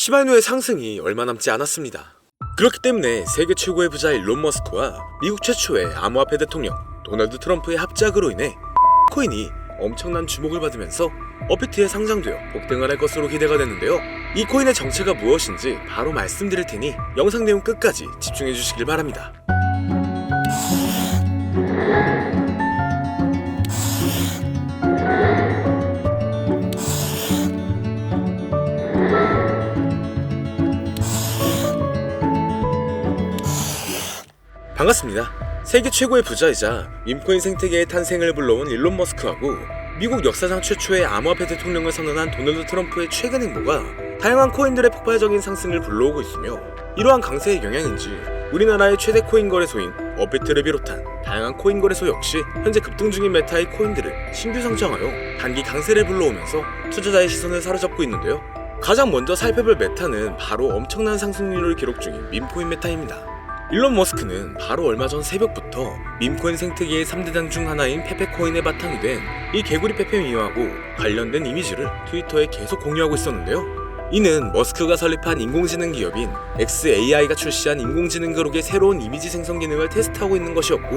시바이누의 상승이 얼마 남지 않았습니다. 그렇기 때문에 세계 최고의 부자 일론 머스크와 미국 최초의 암호화폐 대통령 도널드 트럼프의 합작으로 인해 코인이 엄청난 주목을 받으면서 업비트에 상장되어 폭등을 할 것으로 기대가 됐는데요. 이 코인의 정체가 무엇인지 바로 말씀드릴 테니 영상 내용 끝까지 집중해 주시길 바랍니다. 반갑습니다. 세계 최고의 부자이자 밈코인 생태계의 탄생을 불러온 일론 머스크하고 미국 역사상 최초의 암호화폐 대통령을 선언한 도널드 트럼프의 최근 행보가 다양한 코인들의 폭발적인 상승을 불러오고 있으며, 이러한 강세의 영향인지 우리나라의 최대 코인 거래소인 업비트를 비롯한 다양한 코인 거래소 역시 현재 급등 중인 메타의 코인들을 신규 상장하여 단기 강세를 불러오면서 투자자의 시선을 사로잡고 있는데요. 가장 먼저 살펴볼 메타는 바로 엄청난 상승률을 기록 중인 밈코인 메타입니다. 일론 머스크는 바로 얼마 전 새벽부터 밈코인 생태계의 3대장 중 하나인 페페코인의 바탕이 된 이 개구리 페페미와하고 관련된 이미지를 트위터에 계속 공유하고 있었는데요. 이는 머스크가 설립한 인공지능 기업인 xAI가 출시한 인공지능 그룹의 새로운 이미지 생성 기능을 테스트하고 있는 것이었고,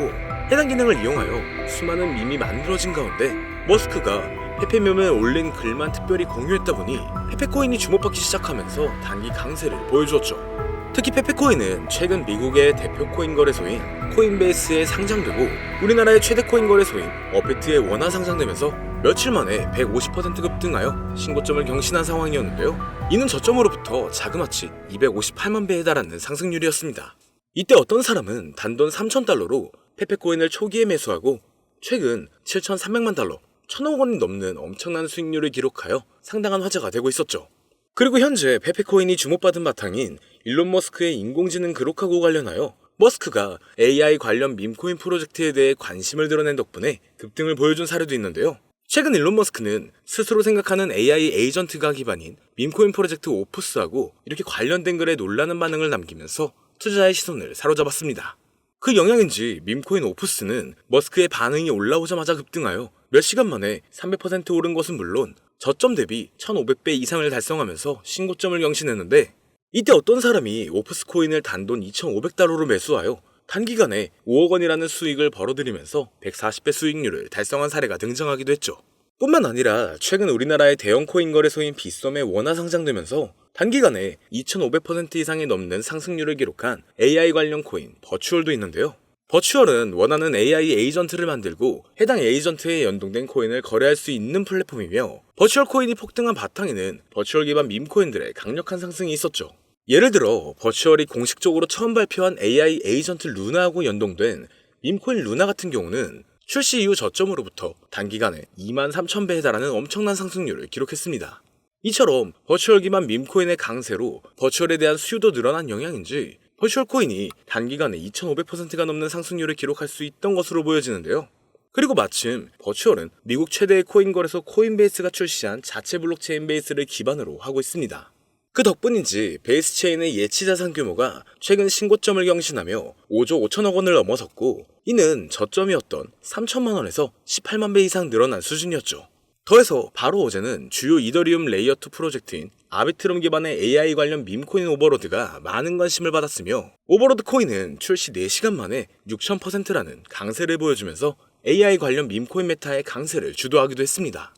해당 기능을 이용하여 수많은 밈이 만들어진 가운데 머스크가 페페밈에 올린 글만 특별히 공유했다 보니 페페코인이 주목받기 시작하면서 단기 강세를 보여주었죠. 특히 페페코인은 최근 미국의 대표 코인 거래소인 코인베이스에 상장되고 우리나라의 최대 코인 거래소인 업비트에 원화 상장되면서 며칠 만에 150% 급등하여 신고점을 경신한 상황이었는데요. 이는 저점으로부터 자그마치 258만 배에 달하는 상승률이었습니다. 이때 어떤 사람은 단돈 3,000달러로 페페코인을 초기에 매수하고 최근 7,300만 달러, 1,000억 원이 넘는 엄청난 수익률을 기록하여 상당한 화제가 되고 있었죠. 그리고 현재 페페코인이 주목받은 바탕인 일론 머스크의 인공지능 그룹하고 관련하여 머스크가 AI 관련 밈코인 프로젝트에 대해 관심을 드러낸 덕분에 급등을 보여준 사례도 있는데요. 최근 일론 머스크는 스스로 생각하는 AI 에이전트가 기반인 밈코인 프로젝트 오프스하고 이렇게 관련된 글에 놀라는 반응을 남기면서 투자자의 시선을 사로잡았습니다. 그 영향인지 밈코인 오프스는 머스크의 반응이 올라오자마자 급등하여 몇 시간 만에 300% 오른 것은 물론 저점 대비 1500배 이상을 달성하면서 신고점을 경신했는데, 이때 어떤 사람이 오프스 코인을 단돈 2500달러로 매수하여 단기간에 5억 원이라는 수익을 벌어들이면서 140배 수익률을 달성한 사례가 등장하기도 했죠. 뿐만 아니라 최근 우리나라의 대형 코인 거래소인 빗썸에 원화 상장되면서 단기간에 2500% 이상이 넘는 상승률을 기록한 AI 관련 코인 버추얼도 있는데요. 버추얼은 원하는 AI 에이전트를 만들고 해당 에이전트에 연동된 코인을 거래할 수 있는 플랫폼이며, 버추얼 코인이 폭등한 바탕에는 버추얼 기반 밈코인들의 강력한 상승이 있었죠. 예를 들어 버추얼이 공식적으로 처음 발표한 AI 에이전트 루나하고 연동된 밈코인 루나 같은 경우는 출시 이후 저점으로부터 단기간에 23,000배에 달하는 엄청난 상승률을 기록했습니다. 이처럼 버추얼 기반 밈코인의 강세로 버추얼에 대한 수요도 늘어난 영향인지 버추얼 코인이 단기간에 2500%가 넘는 상승률을 기록할 수 있던 것으로 보여지는데요. 그리고 마침 버추얼은 미국 최대의 코인 거래소 코인베이스가 출시한 자체 블록체인 베이스를 기반으로 하고 있습니다. 그 덕분인지 베이스 체인의 예치 자산 규모가 최근 신고점을 경신하며 5조 5천억 원을 넘어섰고, 이는 저점이었던 3천만 원에서 18만 배 이상 늘어난 수준이었죠. 더해서 바로 어제는 주요 이더리움 레이어2 프로젝트인 아비트럼 기반의 AI 관련 밈코인 오버로드가 많은 관심을 받았으며, 오버로드 코인은 출시 4시간 만에 6000%라는 강세를 보여주면서 AI 관련 밈코인 메타의 강세를 주도하기도 했습니다.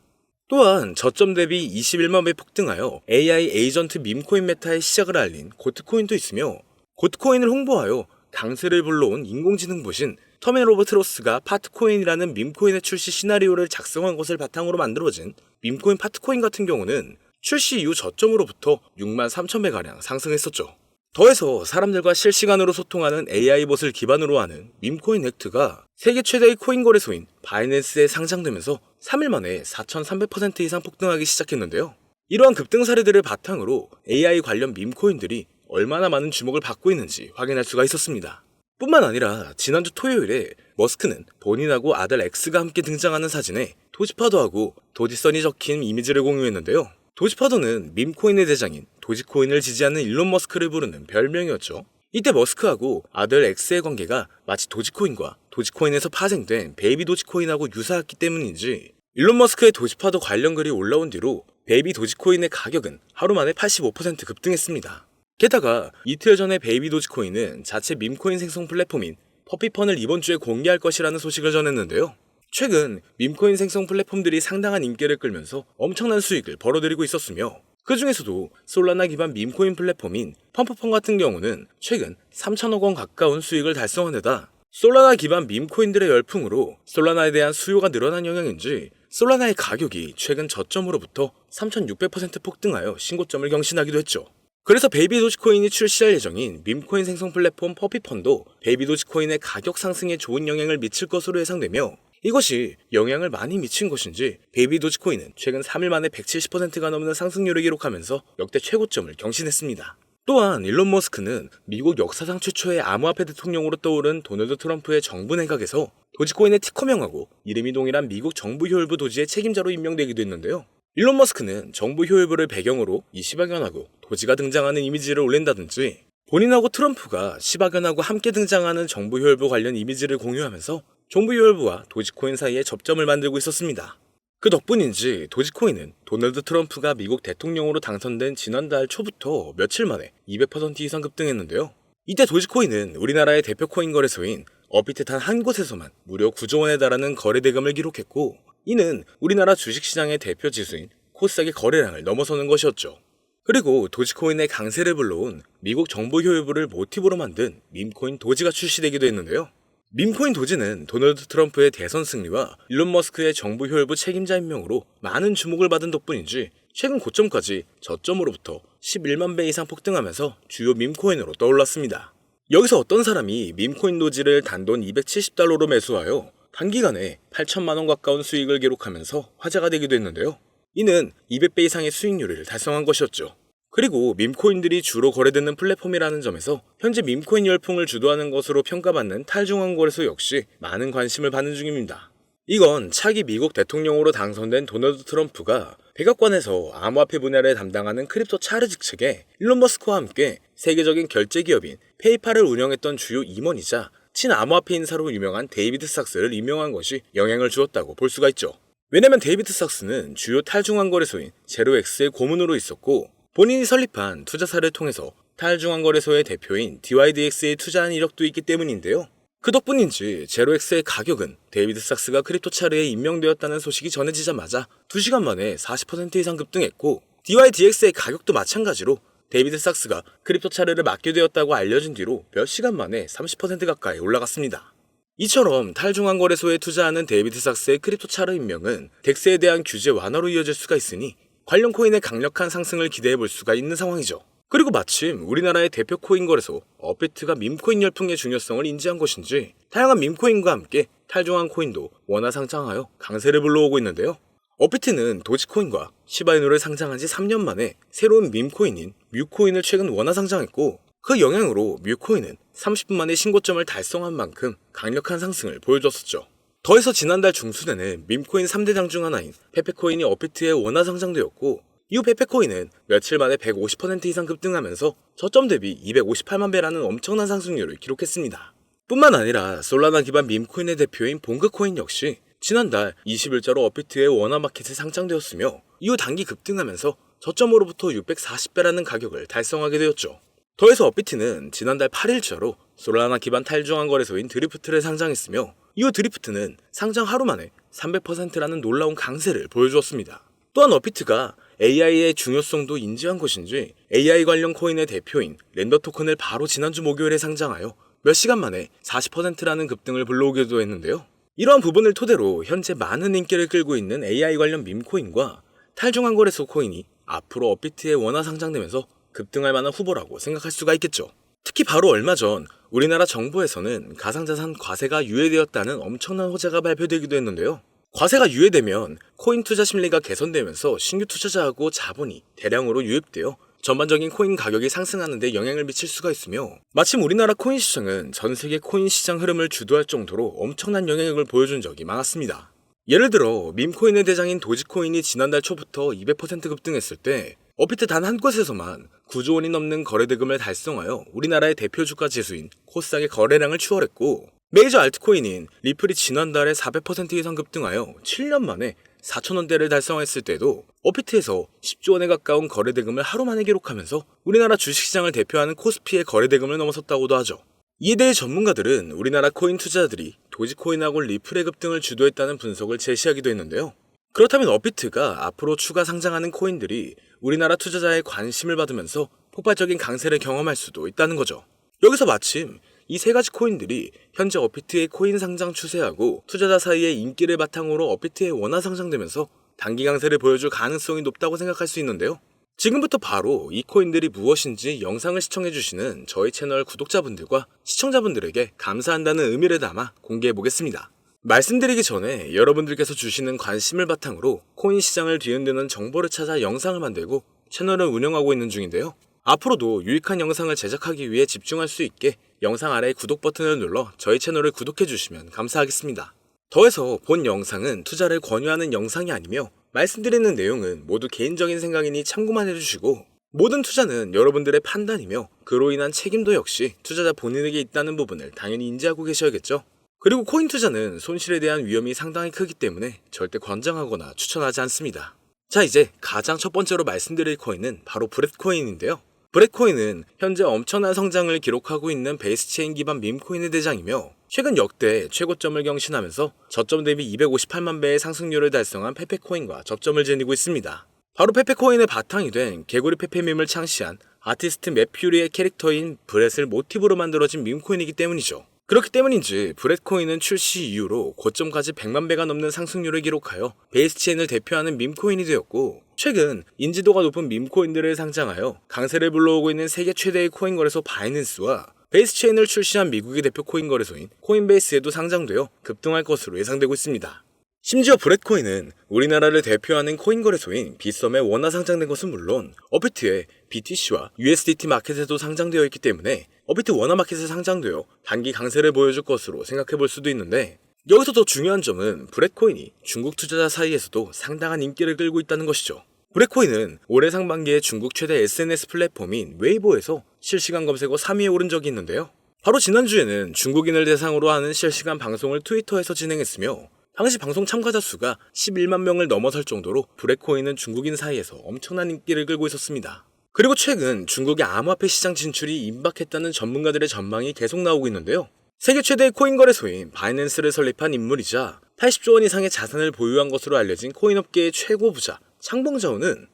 또한 저점 대비 21만 배 폭등하여 AI 에이전트 밈코인 메타의 시작을 알린 고트코인도 있으며, 고트코인을 홍보하여 강세를 불러온 인공지능 보신 터미널 오브 트로스가 파트코인이라는 밈코인의 출시 시나리오를 작성한 것을 바탕으로 만들어진 밈코인 파트코인 같은 경우는 출시 이후 저점으로부터 63,000배가량 상승했었죠. 더해서 사람들과 실시간으로 소통하는 AI봇을 기반으로 하는 밈코인 액트가 세계 최대의 코인 거래소인 바이낸스에 상장되면서 3일 만에 4,300% 이상 폭등하기 시작했는데요. 이러한 급등 사례들을 바탕으로 AI 관련 밈코인들이 얼마나 많은 주목을 받고 있는지 확인할 수가 있었습니다. 뿐만 아니라 지난주 토요일에 머스크는 본인하고 아들 엑스가 함께 등장하는 사진에 도지파도하고 도지선이 적힌 이미지를 공유했는데요. 도지파도는 밈코인의 대장인 도지코인을 지지하는 일론 머스크를 부르는 별명이었죠. 이때 머스크하고 아들 엑스의 관계가 마치 도지코인과 도지코인에서 파생된 베이비 도지코인하고 유사했기 때문인지 일론 머스크의 도지파도 관련 글이 올라온 뒤로 베이비 도지코인의 가격은 하루 만에 85% 급등했습니다. 게다가 이틀 전에 베이비 도지코인은 자체 밈코인 생성 플랫폼인 퍼피펀을 이번 주에 공개할 것이라는 소식을 전했는데요. 최근 밈코인 생성 플랫폼들이 상당한 인기를 끌면서 엄청난 수익을 벌어들이고 있었으며 그 중에서도 솔라나 기반 밈코인 플랫폼인 펌프펀 같은 경우는 최근 3천억 원 가까운 수익을 달성한 데다 솔라나 기반 밈코인들의 열풍으로 솔라나에 대한 수요가 늘어난 영향인지 솔라나의 가격이 최근 저점으로부터 3600% 폭등하여 신고점을 경신하기도 했죠. 그래서 베이비 도지코인이 출시할 예정인 밈코인 생성 플랫폼 퍼피펀도 베이비 도지코인의 가격 상승에 좋은 영향을 미칠 것으로 예상되며 이것이 영향을 많이 미친 것인지 베이비 도지코인은 최근 3일 만에 170%가 넘는 상승률을 기록하면서 역대 최고점을 경신했습니다. 또한 일론 머스크는 미국 역사상 최초의 암호화폐 대통령으로 떠오른 도널드 트럼프의 정부 내각에서 도지코인의 티커명하고 이름이 동일한 미국 정부 효율부 도지의 책임자로 임명되기도 했는데요. 일론 머스크는 정부 효율부를 배경으로 이 시바견하고 도지가 등장하는 이미지를 올린다든지 본인하고 트럼프가 시바견하고 함께 등장하는 정부 효율부 관련 이미지를 공유하면서 정부 효율부와 도지코인 사이에 접점을 만들고 있었습니다. 그 덕분인지 도지코인은 도널드 트럼프가 미국 대통령으로 당선된 지난달 초부터 며칠 만에 200% 이상 급등했는데요. 이때 도지코인은 우리나라의 대표 코인 거래소인 업비트 단 한 곳에서만 무려 9조 원에 달하는 거래 대금을 기록했고 이는 우리나라 주식시장의 대표 지수인 코스닥의 거래량을 넘어서는 것이었죠. 그리고 도지코인의 강세를 불러온 미국 정부 효율부를 모티브로 만든 밈코인 도지가 출시되기도 했는데요. 밈코인 도지는 도널드 트럼프의 대선 승리와 일론 머스크의 정부 효율부 책임자 임명으로 많은 주목을 받은 덕분인지 최근 고점까지 저점으로부터 11만 배 이상 폭등하면서 주요 밈코인으로 떠올랐습니다. 여기서 어떤 사람이 밈코인 도지를 단돈 270달러로 매수하여 단기간에 8천만 원 가까운 수익을 기록하면서 화제가 되기도 했는데요. 이는 200배 이상의 수익률을 달성한 것이었죠. 그리고 밈코인들이 주로 거래되는 플랫폼이라는 점에서 현재 밈코인 열풍을 주도하는 것으로 평가받는 탈중앙 거래소 역시 많은 관심을 받는 중입니다. 이건 차기 미국 대통령으로 당선된 도널드 트럼프가 백악관에서 암호화폐 분야를 담당하는 크립토 차르 측에 일론 머스크와 함께 세계적인 결제 기업인 페이팔을 운영했던 주요 임원이자 친암호화폐 인사로 유명한 데이비드 삭스를 임명한 것이 영향을 주었다고 볼 수가 있죠. 왜냐면 데이비드 삭스는 주요 탈중앙 거래소인 제로엑스의 고문으로 있었고 본인이 설립한 투자사를 통해서 탈중앙 거래소의 대표인 DYDX에 투자한 이력도 있기 때문인데요. 그 덕분인지 제로엑스의 가격은 데이비드 삭스가 크립토 차르에 임명되었다는 소식이 전해지자마자 2시간 만에 40% 이상 급등했고 DYDX의 가격도 마찬가지로 데이비드 삭스가 크립토 차르를 맡게 되었다고 알려진 뒤로 몇 시간 만에 30% 가까이 올라갔습니다. 이처럼 탈중앙 거래소에 투자하는 데이비드 삭스의 크립토 차르 임명은 덱스에 대한 규제 완화로 이어질 수가 있으니 관련 코인의 강력한 상승을 기대해 볼 수가 있는 상황이죠. 그리고 마침 우리나라의 대표 코인 거래소 업비트가 밈코인 열풍의 중요성을 인지한 것인지 다양한 밈코인과 함께 탈중앙 코인도 원화 상장하여 강세를 불러오고 있는데요. 업비트는 도지코인과 시바이누를 상장한 지 3년 만에 새로운 밈코인인 뮤코인을 최근 원화 상장했고 그 영향으로 뮤코인은 30분 만에 신고점을 달성한 만큼 강력한 상승을 보여줬었죠. 더해서 지난달 중순에는 밈코인 3대장 중 하나인 페페코인이 업비트에 원화 상장되었고 이후 페페코인은 며칠 만에 150% 이상 급등하면서 저점 대비 258만 배라는 엄청난 상승률을 기록했습니다. 뿐만 아니라 솔라나 기반 밈코인의 대표인 봉그코인 역시 지난달 20일자로 업비트의 원화 마켓에 상장되었으며 이후 단기 급등하면서 저점으로부터 640배라는 가격을 달성하게 되었죠. 더해서 업비트는 지난달 8일자로 솔라나 기반 탈중앙 거래소인 드리프트를 상장했으며 이후 드리프트는 상장 하루 만에 300%라는 놀라운 강세를 보여주었습니다. 또한 업비트가 AI의 중요성도 인지한 것인지 AI 관련 코인의 대표인 렌더 토큰을 바로 지난주 목요일에 상장하여 몇 시간 만에 40%라는 급등을 불러오기도 했는데요. 이러한 부분을 토대로 현재 많은 인기를 끌고 있는 AI 관련 밈코인과 탈중앙 거래소 코인이 앞으로 업비트에 원화 상장되면서 급등할 만한 후보라고 생각할 수가 있겠죠. 특히 바로 얼마 전 우리나라 정부에서는 가상자산 과세가 유예되었다는 엄청난 호재가 발표되기도 했는데요. 과세가 유예되면 코인 투자 심리가 개선되면서 신규 투자자하고 자본이 대량으로 유입되어 전반적인 코인 가격이 상승하는 데 영향을 미칠 수가 있으며 마침 우리나라 코인 시장은 전 세계 코인 시장 흐름을 주도할 정도로 엄청난 영향력을 보여준 적이 많았습니다. 예를 들어 밈코인의 대장인 도지코인이 지난달 초부터 200% 급등했을 때 업비트 단 한 곳에서만 9조 원이 넘는 거래대금을 달성하여 우리나라의 대표 주가 지수인 코스닥의 거래량을 추월했고 메이저 알트코인인 리플이 지난달에 400% 이상 급등하여 7년 만에 4,000원대를 달성했을 때도 업비트에서 10조 원에 가까운 거래대금을 하루 만에 기록하면서 우리나라 주식시장을 대표하는 코스피의 거래대금을 넘어섰다고도 하죠. 이에 대해 전문가들은 우리나라 코인 투자자들이 도지코인하고 리플의 급등을 주도했다는 분석을 제시하기도 했는데요. 그렇다면 업비트가 앞으로 추가 상장하는 코인들이 우리나라 투자자의 관심을 받으면서 폭발적인 강세를 경험할 수도 있다는 거죠. 여기서 마침 이 세 가지 코인들이 현재 업비트의 코인 상장 추세하고 투자자 사이의 인기를 바탕으로 업비트에 원화 상장되면서 단기 강세를 보여줄 가능성이 높다고 생각할 수 있는데요. 지금부터 바로 이 코인들이 무엇인지 영상을 시청해주시는 저희 채널 구독자분들과 시청자분들에게 감사한다는 의미를 담아 공개해보겠습니다. 말씀드리기 전에 여러분들께서 주시는 관심을 바탕으로 코인 시장을 뒤흔드는 정보를 찾아 영상을 만들고 채널을 운영하고 있는 중인데요. 앞으로도 유익한 영상을 제작하기 위해 집중할 수 있게 영상 아래 구독 버튼을 눌러 저희 채널을 구독해주시면 감사하겠습니다. 더해서 본 영상은 투자를 권유하는 영상이 아니며 말씀드리는 내용은 모두 개인적인 생각이니 참고만 해주시고 모든 투자는 여러분들의 판단이며 그로 인한 책임도 역시 투자자 본인에게 있다는 부분을 당연히 인지하고 계셔야겠죠. 그리고 코인 투자는 손실에 대한 위험이 상당히 크기 때문에 절대 권장하거나 추천하지 않습니다. 자, 이제 가장 첫 번째로 말씀드릴 코인은 바로 브렛코인인데요. 브렛코인은 현재 엄청난 성장을 기록하고 있는 베이스체인 기반 밈코인의 대장이며 최근 역대 최고점을 경신하면서 저점 대비 258만 배의 상승률을 달성한 페페코인과 접점을 지니고 있습니다. 바로 페페코인의 바탕이 된 개구리 페페밈을 창시한 아티스트 맷퓨리의 캐릭터인 브렛을 모티브로 만들어진 밈코인이기 때문이죠. 그렇기 때문인지 브렛코인은 출시 이후로 고점까지 100만 배가 넘는 상승률을 기록하여 베이스체인을 대표하는 밈코인이 되었고 최근 인지도가 높은 밈코인들을 상장하여 강세를 불러오고 있는 세계 최대의 코인 거래소 바이낸스와 베이스체인을 출시한 미국의 대표 코인 거래소인 코인베이스에도 상장되어 급등할 것으로 예상되고 있습니다. 심지어 브렛코인은 우리나라를 대표하는 코인 거래소인 빗썸에 원화 상장된 것은 물론 업비트의 BTC와 USDT 마켓에도 상장되어 있기 때문에 업비트 원화 마켓에 상장되어 단기 강세를 보여줄 것으로 생각해 볼 수도 있는데 여기서 더 중요한 점은 브렛코인이 중국 투자자 사이에서도 상당한 인기를 끌고 있다는 것이죠. 브렛코인은 올해 상반기에 중국 최대 SNS 플랫폼인 웨이보에서 실시간 검색어 3위에 오른 적이 있는데요. 바로 지난주에는 중국인을 대상으로 하는 실시간 방송을 트위터에서 진행했으며 당시 방송 참가자 수가 11만 명을 넘어설 정도로 브렛코인은 중국인 사이에서 엄청난 인기를 끌고 있었습니다. 그리고 최근 중국의 암호화폐 시장 진출이 임박했다는 전문가들의 전망이 계속 나오고 있는데요. 세계 최대의 코인 거래소인 바이낸스를 설립한 인물이자 80조 원 이상의 자산을 보유한 것으로 알려진 코인업계의 최고 부자 창봉자오는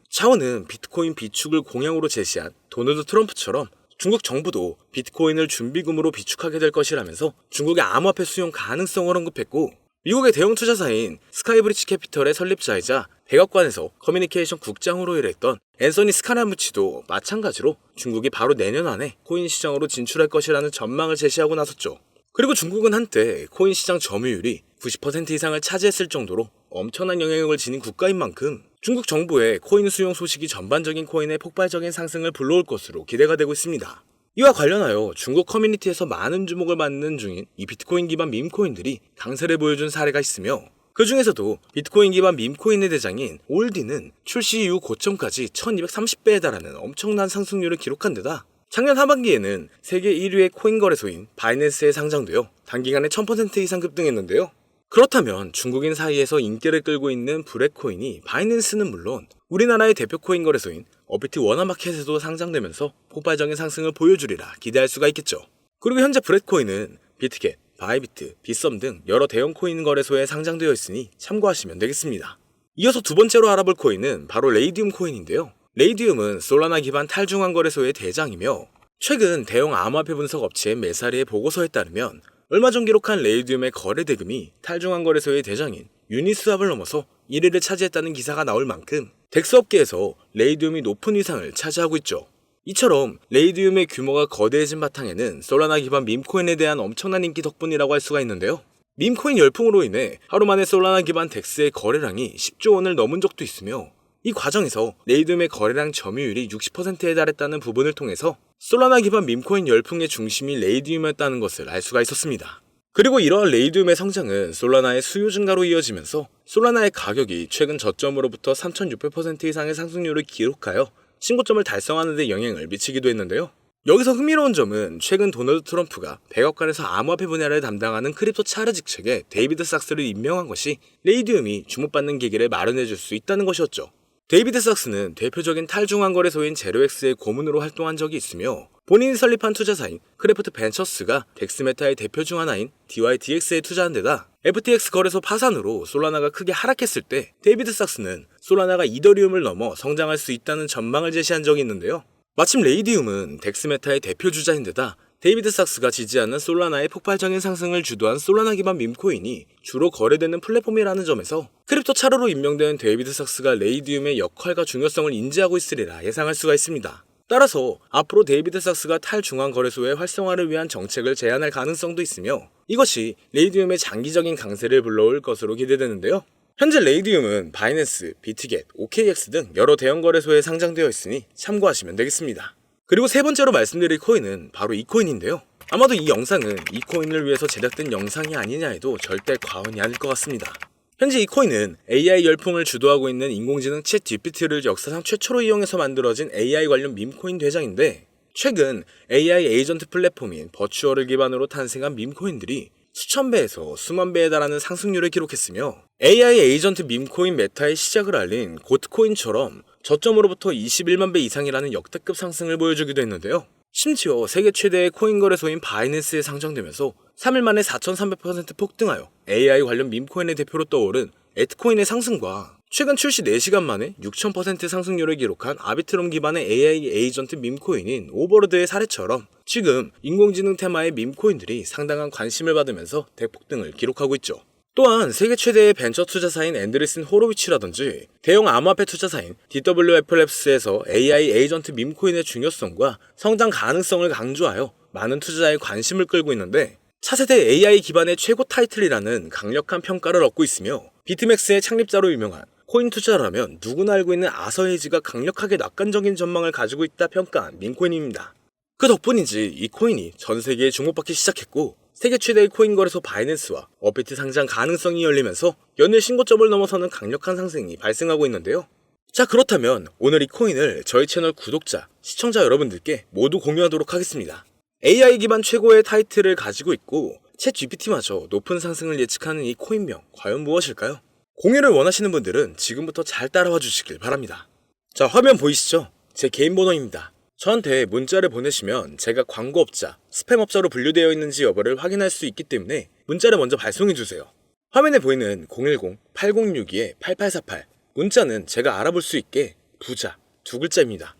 비트코인 비축을 공약으로 제시한 도널드 트럼프처럼 중국 정부도 비트코인을 준비금으로 비축하게 될 것이라면서 중국의 암호화폐 수용 가능성을 언급했고 미국의 대형 투자사인 스카이브리지 캐피털의 설립자이자 백악관에서 커뮤니케이션 국장으로 일했던 앤서니 스카라무치도 마찬가지로 중국이 바로 내년 안에 코인 시장으로 진출할 것이라는 전망을 제시하고 나섰죠. 그리고 중국은 한때 코인 시장 점유율이 90% 이상을 차지했을 정도로 엄청난 영향력을 지닌 국가인 만큼 중국 정부의 코인 수용 소식이 전반적인 코인의 폭발적인 상승을 불러올 것으로 기대가 되고 있습니다. 이와 관련하여 중국 커뮤니티에서 많은 주목을 받는 중인 이 비트코인 기반 밈코인들이 강세를 보여준 사례가 있으며 그 중에서도 비트코인 기반 밈코인의 대장인 올디는 출시 이후 고점까지 1230배에 달하는 엄청난 상승률을 기록한 데다 작년 하반기에는 세계 1위의 코인 거래소인 바이낸스에 상장되어 단기간에 1000% 이상 급등했는데요. 그렇다면 중국인 사이에서 인기를 끌고 있는 브렛코인이 바이낸스는 물론 우리나라의 대표 코인 거래소인 업비트 원화마켓에도 상장되면서 폭발적인 상승을 보여주리라 기대할 수가 있겠죠. 그리고 현재 브렛코인은 비트겟, 바이비트, 빗썸 등 여러 대형 코인 거래소에 상장되어 있으니 참고하시면 되겠습니다. 이어서 두 번째로 알아볼 코인은 바로 레이디움 코인인데요. 레이디움은 솔라나 기반 탈중앙 거래소의 대장이며 최근 대형 암호화폐 분석 업체 메사리의 보고서에 따르면 얼마 전 기록한 레이디움의 거래 대금이 탈중앙 거래소의 대장인 유니스왑을 넘어서 1위를 차지했다는 기사가 나올 만큼 덱스 업계에서 레이디움이 높은 위상을 차지하고 있죠. 이처럼 레이디움의 규모가 거대해진 바탕에는 솔라나 기반 밈코인에 대한 엄청난 인기 덕분이라고 할 수가 있는데요. 밈코인 열풍으로 인해 하루 만에 솔라나 기반 덱스의 거래량이 10조 원을 넘은 적도 있으며 이 과정에서 레이디움의 거래량 점유율이 60%에 달했다는 부분을 통해서 솔라나 기반 밈코인 열풍의 중심이 레이디움이었다는 것을 알 수가 있었습니다. 그리고 이러한 레이디움의 성장은 솔라나의 수요 증가로 이어지면서 솔라나의 가격이 최근 저점으로부터 3600% 이상의 상승률을 기록하여 신고점을 달성하는 데 영향을 미치기도 했는데요. 여기서 흥미로운 점은 최근 도널드 트럼프가 백악관에서 암호화폐 분야를 담당하는 크립토 차르 직책에 데이비드 sak스를 임명한 것이 레이디움이 주목받는 계기를 마련해줄 수 있다는 것이었죠. 데이비드 sak스는 대표적인 탈중앙 거래소인 제로엑스의 고문으로 활동한 적이 있으며 본인이 설립한 투자사인 크래프트 벤처스가 덱스메타의 대표 중 하나인 DYDX에 투자한 데다 FTX 거래소 파산으로 솔라나가 크게 하락했을 때 데이비드 sak스는 솔라나가 이더리움을 넘어 성장할 수 있다는 전망을 제시한 적이 있는데요. 마침 레이디움은 덱스메타의 대표 주자인데다 데이비드 sak스가 지지하는 솔라나의 폭발적인 상승을 주도한 솔라나 기반 밈코인이 주로 거래되는 플랫폼이라는 점에서 크립토 차르로 임명된 데이비드 sak스가 레이디움의 역할과 중요성을 인지하고 있으리라 예상할 수가 있습니다. 따라서 앞으로 데이비드 sak스가 탈중앙 거래소의 활성화를 위한 정책을 제안할 가능성도 있으며 이것이 레이디움의 장기적인 강세를 불러올 것으로 기대되는데요. 현재 레이디움은 바이낸스, 비트겟, OKX 등 여러 대형 거래소에 상장되어 있으니 참고하시면 되겠습니다. 그리고 세 번째로 말씀드릴 코인은 바로 이 코인인데요. 아마도 이 영상은 이 코인을 위해서 제작된 영상이 아니냐 해도 절대 과언이 아닐 것 같습니다. 현재 이 코인은 AI 열풍을 주도하고 있는 인공지능 챗 GPT를 역사상 최초로 이용해서 만들어진 AI 관련 밈코인 대장인데 최근 AI 에이전트 플랫폼인 버추얼을 기반으로 탄생한 밈코인들이 수천 배에서 수만 배에 달하는 상승률을 기록했으며 AI 에이전트 밈코인 메타의 시작을 알린 고트코인처럼 저점으로부터 21만 배 이상이라는 역대급 상승을 보여주기도 했는데요. 심지어 세계 최대의 코인 거래소인 바이낸스에 상장되면서 3일 만에 4,300% 폭등하여 AI 관련 밈코인의 대표로 떠오른 에트코인의 상승과 최근 출시 4시간 만에 6,000% 상승률을 기록한 아비트럼 기반의 AI 에이전트 밈코인인 오버로드의 사례처럼 지금 인공지능 테마의 밈코인들이 상당한 관심을 받으면서 대폭등을 기록하고 있죠. 또한 세계 최대의 벤처 투자사인 앤드리슨 호로위치라든지 대형 암호화폐 투자사인 DWFLabs에서 AI 에이전트 밈코인의 중요성과 성장 가능성을 강조하여 많은 투자자의 관심을 끌고 있는데 차세대 AI 기반의 최고 타이틀이라는 강력한 평가를 얻고 있으며 비트맥스의 창립자로 유명한 코인 투자라면 누구나 알고 있는 아서헤이지가 강력하게 낙관적인 전망을 가지고 있다 평가한 밈코인입니다. 그 덕분인지 이 코인이 전 세계에 주목받기 시작했고 세계 최대의 코인 거래소 바이낸스와 업비트 상장 가능성이 열리면서 연일 신고점을 넘어서는 강력한 상승이 발생하고 있는데요. 자, 그렇다면 오늘 이 코인을 저희 채널 구독자, 시청자 여러분들께 모두 공유하도록 하겠습니다. AI 기반 최고의 타이틀을 가지고 있고 챗 GPT마저 높은 상승을 예측하는 이 코인명 과연 무엇일까요? 공유를 원하시는 분들은 지금부터 잘 따라와 주시길 바랍니다. 자, 화면 보이시죠? 제 개인 번호입니다. 저한테 문자를 보내시면 제가 광고업자, 스팸업자로 분류되어 있는지 여부를 확인할 수 있기 때문에 문자를 먼저 발송해주세요. 화면에 보이는 010-8062-8848 문자는 제가 알아볼 수 있게 부자, 2글자입니다.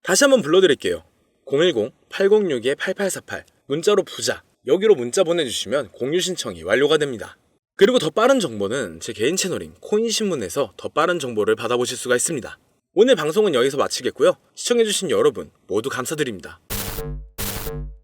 다시 한번 불러드릴게요. 010-8062-8848 문자로 부자, 여기로 문자 보내주시면 공유 신청이 완료가 됩니다. 그리고 더 빠른 정보는 제 개인 채널인 코인신문에서 더 빠른 정보를 받아보실 수가 있습니다. 오늘 방송은 여기서 마치겠고요. 시청해주신 여러분 모두 감사드립니다.